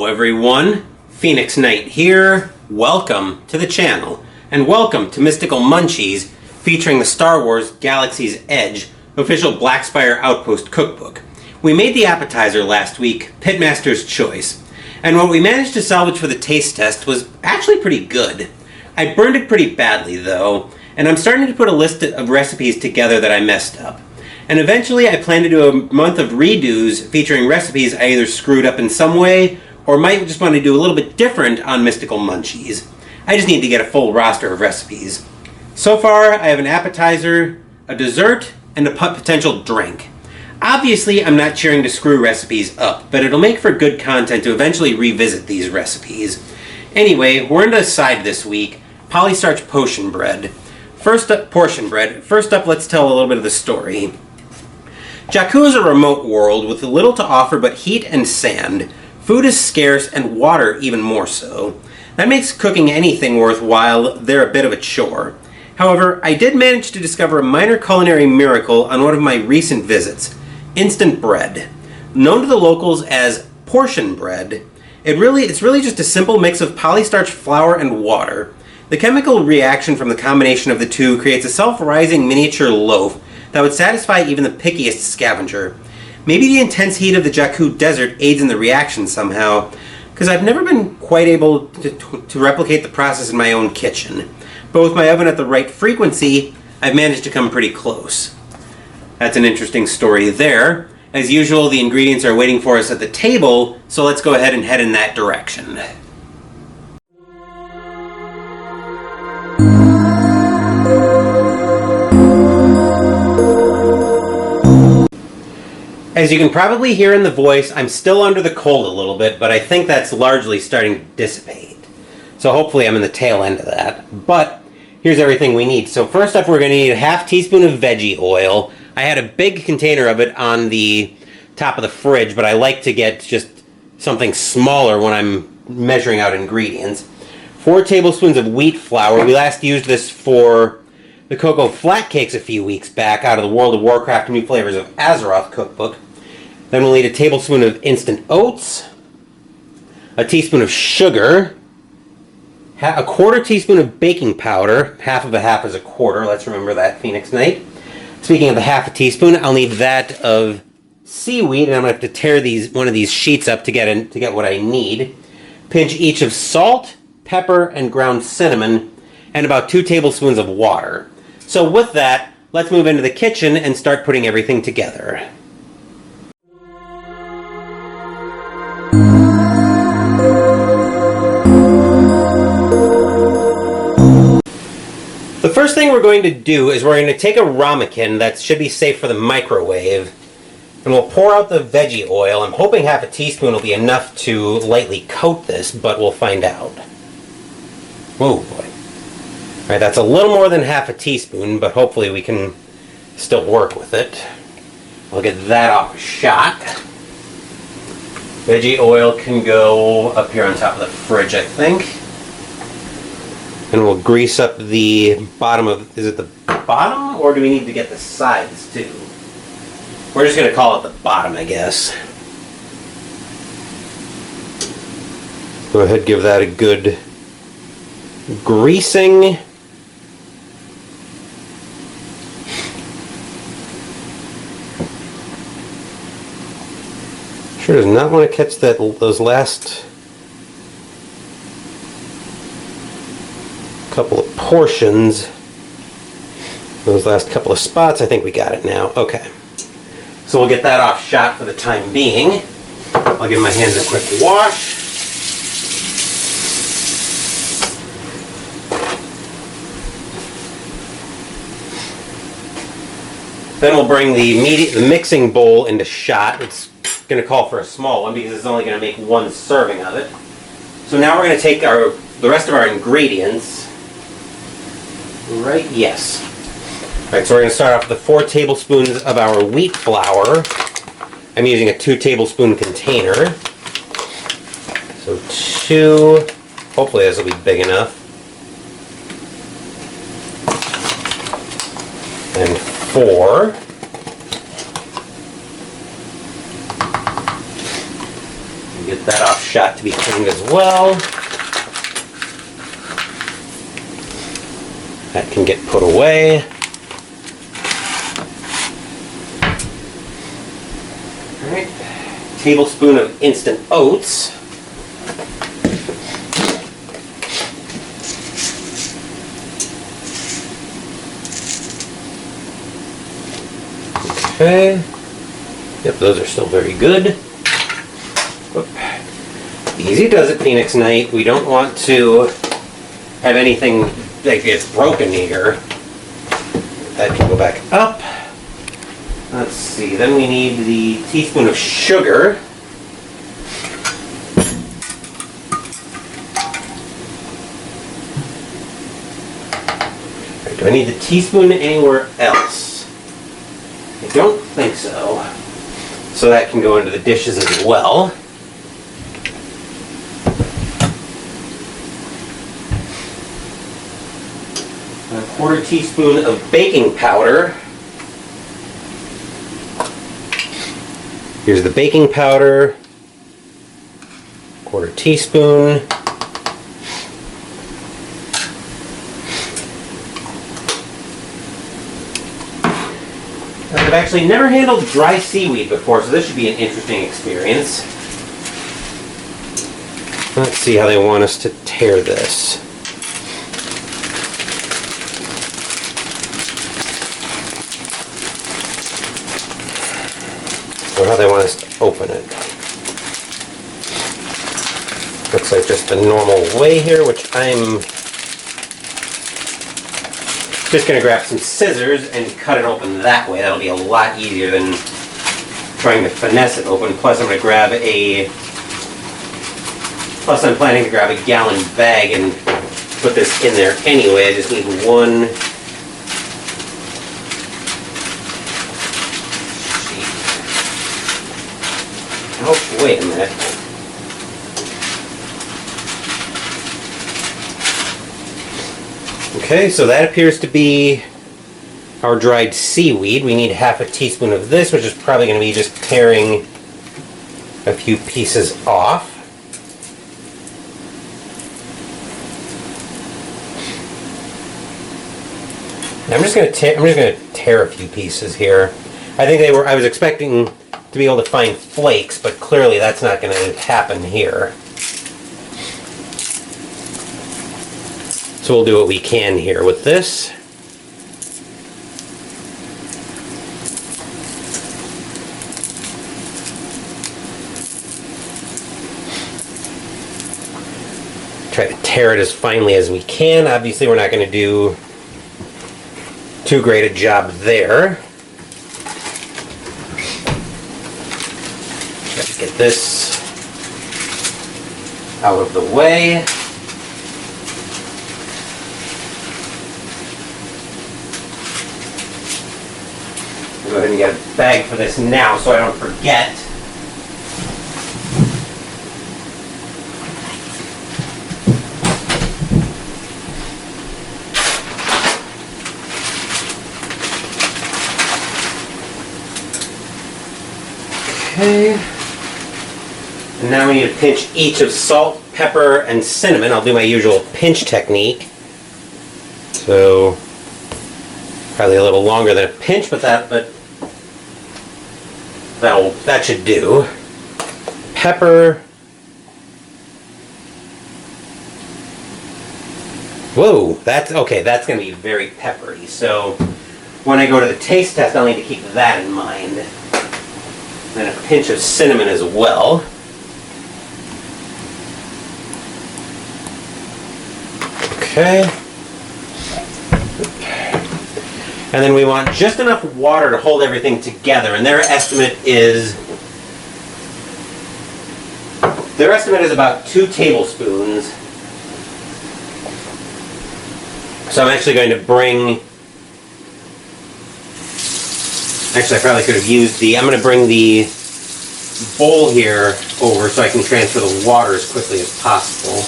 everyone, Phoenix Knight here. Welcome to the channel, and welcome to Mystical Munchies, featuring the Star Wars Galaxy's Edge official Black Spire Outpost cookbook. We made the appetizer last week, Pitmaster's Choice, and what we managed to salvage for the taste test was actually pretty good. I burned it pretty badly though, and I'm starting to put a list of recipes together that I messed up. And eventually I plan to do a month of redos featuring recipes I either screwed up in some way or might just want to do a little bit different on Mystical Munchies. I just need to get a full roster of recipes. So far I have an appetizer, a dessert, and a potential drink. Obviously I'm not cheering to screw recipes up, but it'll make for good content to eventually revisit these recipes. Anyway, we're into a side this week, Polystarch Portion Bread. First up, let's tell a little bit of the story. Jakku is a remote world with little to offer but heat and sand. Food is scarce and water even more so. That makes cooking anything worthwhile there a bit of a chore. However, I did manage to discover a minor culinary miracle on one of my recent visits, instant bread. Known to the locals as portion bread, it's really just a simple mix of polystarch flour and water. The chemical reaction from the combination of the two creates a self-rising miniature loaf that would satisfy even the pickiest scavenger. Maybe the intense heat of the Jakku desert aids in the reaction somehow, because I've never been quite able to replicate the process in my own kitchen. But with my oven at the right frequency, I've managed to come pretty close. That's an interesting story there. As usual, the ingredients are waiting for us at the table, so let's go ahead and head in that direction. As you can probably hear in the voice, I'm still under the cold a little bit, but I think that's largely starting to dissipate. So hopefully I'm in the tail end of that. But here's everything we need. So first up, we're going to need a half teaspoon of veggie oil. I had a big container of it on the top of the fridge, but I like to get just something smaller when I'm measuring out ingredients. 4 tablespoons of wheat flour. We last used this for the cocoa flat cakes a few weeks back out of the World of Warcraft New Flavors of Azeroth cookbook. Then we'll need a tablespoon of instant oats, a teaspoon of sugar, a quarter teaspoon of baking powder. Half of a half is a quarter. Let's remember that, Phoenix Knight. Speaking of the half a teaspoon, I'll need that of seaweed, and I'm going to have to tear one of these sheets up to get what I need. Pinch each of salt, pepper, and ground cinnamon, and about 2 tablespoons of water. So with that, let's move into the kitchen and start putting everything together. The first thing we're going to do is we're going to take a ramekin that should be safe for the microwave, and we'll pour out the veggie oil. I'm hoping half a teaspoon will be enough to lightly coat this, but we'll find out. Whoa, boy. Alright, that's a little more than half a teaspoon, but hopefully we can still work with it. I'll get that off a shot. Veggie oil can go up here on top of the fridge, I think. And we'll grease up the bottom of... Is it the bottom, or do we need to get the sides too? We're just going to call it the bottom, I guess. Go ahead, give that a good greasing. Sure does not want to catch those last couple of portions. Those last couple of spots, I think we got it now. Okay. So we'll get that off shot for the time being. I'll give my hands a quick wash. Then we'll bring the mixing bowl into shot. It's going to call for a small one because it's only going to make 1 serving of it. So now we're going to take the rest of our ingredients. Right, yes. Alright, so we're going to start off with the 4 tablespoons of our wheat flour. I'm using a 2 tablespoon container. So 2, hopefully this will be big enough. And 4. Get that off shot to be cleaned as well. That can get put away. Alright, tablespoon of instant oats. Okay. Yep, those are still very good. Oop. Easy does it, Phoenix Knight. We don't want to have anything like it's broken here. That can go back up. Let's see, then we need the teaspoon of sugar. Right, do I need the teaspoon anywhere else? I don't think so. So that can go into the dishes as well. A quarter teaspoon of baking powder. Here's the baking powder. Quarter teaspoon. I've actually never handled dry seaweed before, so this should be an interesting experience. Let's see how they want us to tear this. Or how they want us to open it. Looks like just the normal way here, which I'm just going to grab some scissors and cut it open that way. That'll be a lot easier than trying to finesse it open. Plus I'm planning to grab a gallon bag and put this in there anyway. I just need one sheet. Oh, wait a minute. Okay, so that appears to be our dried seaweed. We need half a teaspoon of this, which is probably going to be just tearing a few pieces off. I'm just going to tear a few pieces here. I was expecting to be able to find flakes, but clearly that's not going to happen here. So we'll do what we can here with this. Try to tear it as finely as we can. Obviously we're not going to do too great a job there. Try to get this out of the way. Go ahead and get a bag for this now so I don't forget. Okay. And now we need to pinch each of salt, pepper, and cinnamon. I'll do my usual pinch technique. So probably a little longer than a pinch, but that should do. Pepper. Whoa, that's okay. That's going to be very peppery. So when I go to the taste test, I'll need to keep that in mind. And a pinch of cinnamon as well. Okay. And then we want just enough water to hold everything together. And their estimate is about 2 tablespoons. So I'm actually going to bring, actually I probably could have used I'm going to bring the bowl here over so I can transfer the water as quickly as possible.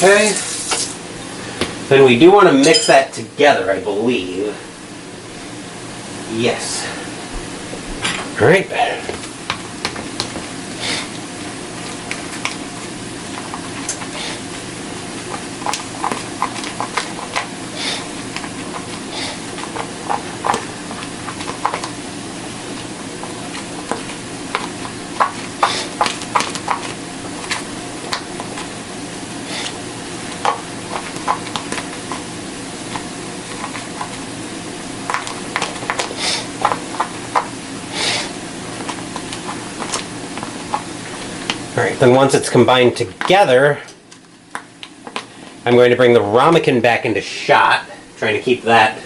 Okay. Then we do want to mix that together, I believe. Yes. All right. Alright, then once it's combined together, I'm going to bring the ramekin back into shot, trying to keep that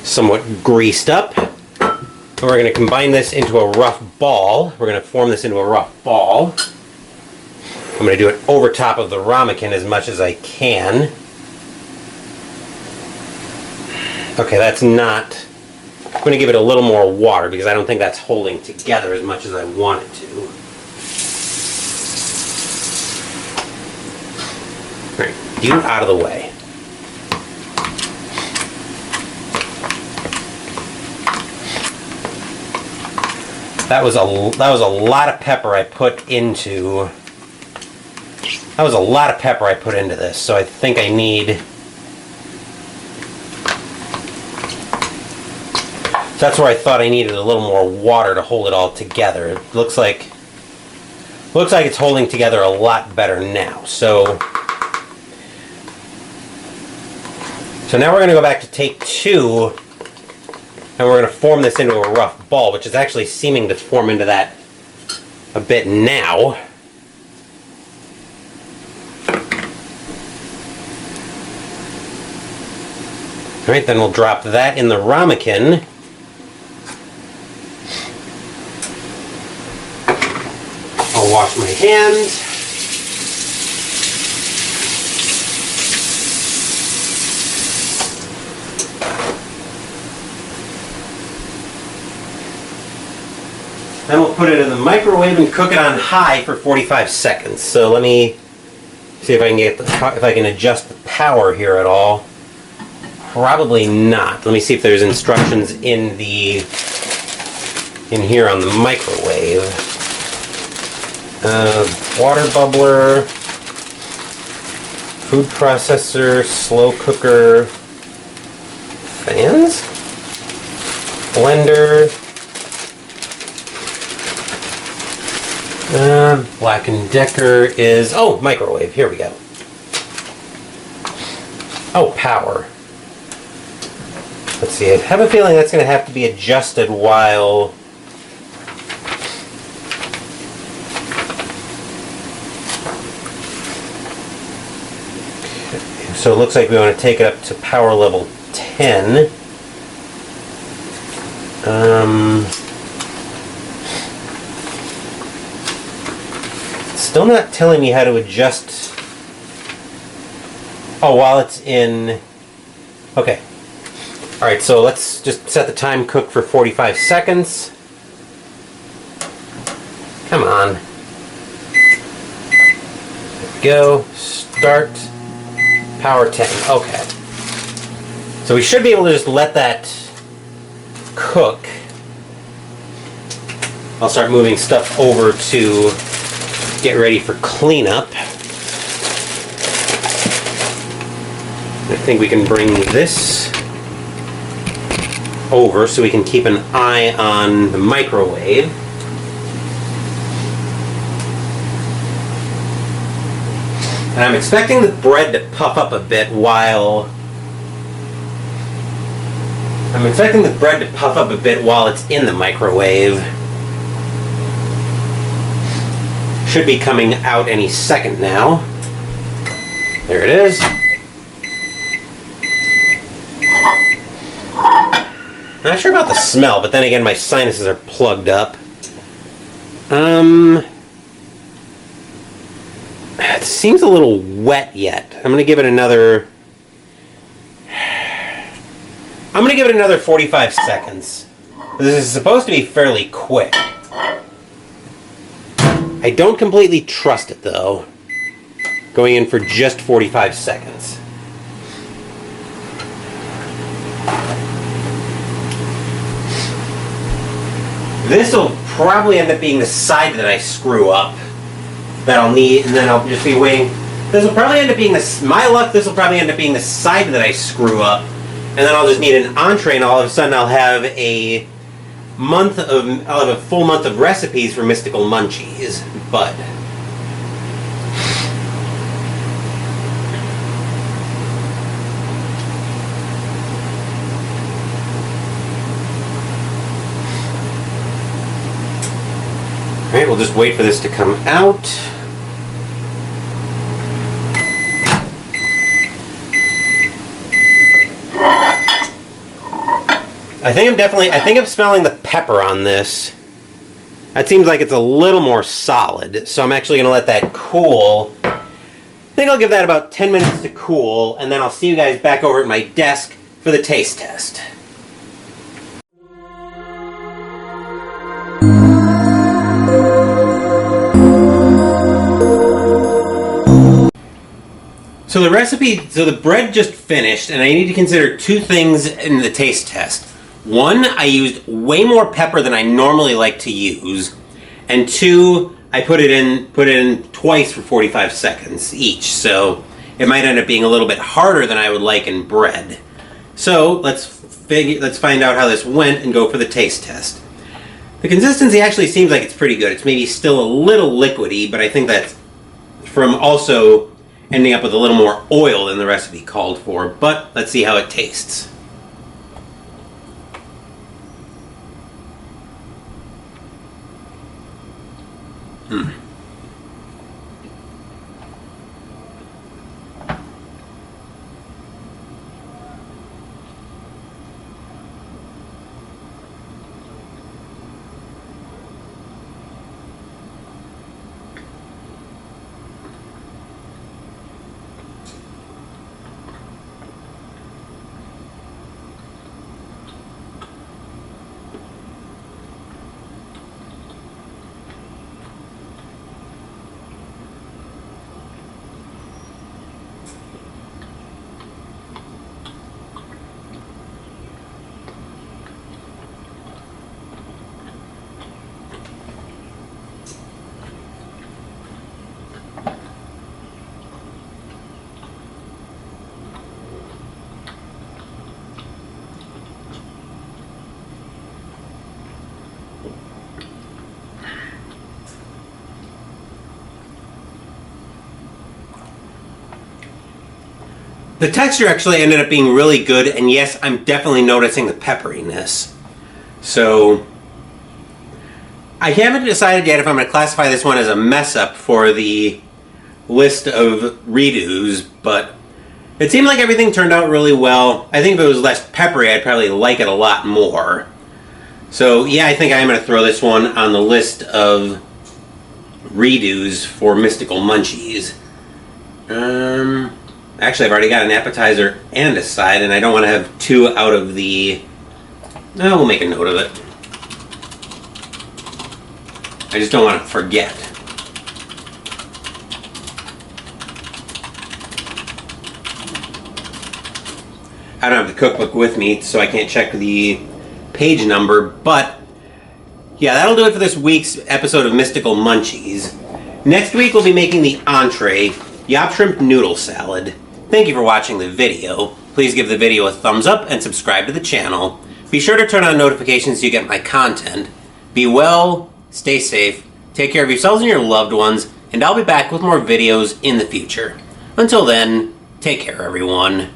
somewhat greased up. And we're going to combine this into a rough ball. We're going to form this into a rough ball. I'm going to do it over top of the ramekin as much as I can. Okay, that's not... I'm going to give it a little more water because I don't think that's holding together as much as I want it to. Alright, you out of the way. That was a lot of pepper I put into. That was a lot of pepper I put into this, so I think I need. That's where I thought I needed a little more water to hold it all together. It looks like it's holding together a lot better now. So now we're going to go back to take 2, and we're going to form this into a rough ball, which is actually seeming to form into that a bit now. Alright, then we'll drop that in the ramekin. I'll wash my hands. Then we'll put it in the microwave and cook it on high for 45 seconds. So let me see if I can adjust the power here at all. Probably not. Let me see if there's instructions in here on the microwave. Water bubbler, food processor, slow cooker, fans, blender. Black & Decker is... Oh, microwave. Here we go. Oh, power. Let's see. I have a feeling that's going to have to be adjusted while... Okay. So it looks like we want to take it up to power level 10. Still not telling me how to adjust. Oh, while it's in. Okay. Alright, so let's just set the time cook for 45 seconds. Come on. There we go. Start. Power 10. Okay. So we should be able to just let that cook. I'll start moving stuff over to get ready for cleanup. I think we can bring this over so we can keep an eye on the microwave. And I'm expecting the bread to puff up a bit while it's in the microwave. Should be coming out any second now. There it is. Not sure about the smell, but then again my sinuses are plugged up. It seems a little wet yet. I'm gonna give it another 45 seconds. This is supposed to be fairly quick. I don't completely trust it though. going in for just 45 seconds. This will probably end up being the side that I screw up that I'll need, and then I'll just be waiting. This will probably end up being my luck, this will probably end up being the side that I screw up, and then I'll just need an entree, and all of a sudden I'll have a full month of recipes for Mystical Munchies. But alright, we'll just wait for this to come out. I think I'm smelling the pepper on this. That seems like it's a little more solid, so I'm actually going to let that cool. I think I'll give that about 10 minutes to cool, and then I'll see you guys back over at my desk for the taste test. So the bread just finished, and I need to consider two things in the taste test. One, I used way more pepper than I normally like to use, and two, I put it in twice for 45 seconds each, so it might end up being a little bit harder than I would like in bread. So let's find out how this went and go for the taste test. The consistency actually seems like it's pretty good. It's maybe still a little liquidy, but I think that's from also ending up with a little more oil than the recipe called for. But let's see how it tastes. The texture actually ended up being really good, and yes, I'm definitely noticing the pepperiness. So, I haven't decided yet if I'm going to classify this one as a mess-up for the list of redos, but it seemed like everything turned out really well. I think if it was less peppery, I'd probably like it a lot more. So, yeah, I think I'm going to throw this one on the list of redos for Mystical Munchies. Actually, I've already got an appetizer and a side, and I don't want to have two out of the... No, we'll make a note of it. I just don't want to forget. I don't have the cookbook with me, so I can't check the page number, but yeah, that'll do it for this week's episode of Mystical Munchies. Next week, we'll be making the entree, Yop Shrimp Noodle Salad. Thank you for watching the video. Please give the video a thumbs up and subscribe to the channel. Be sure to turn on notifications so you get my content. Be well, stay safe, take care of yourselves and your loved ones, and I'll be back with more videos in the future. Until then, take care everyone.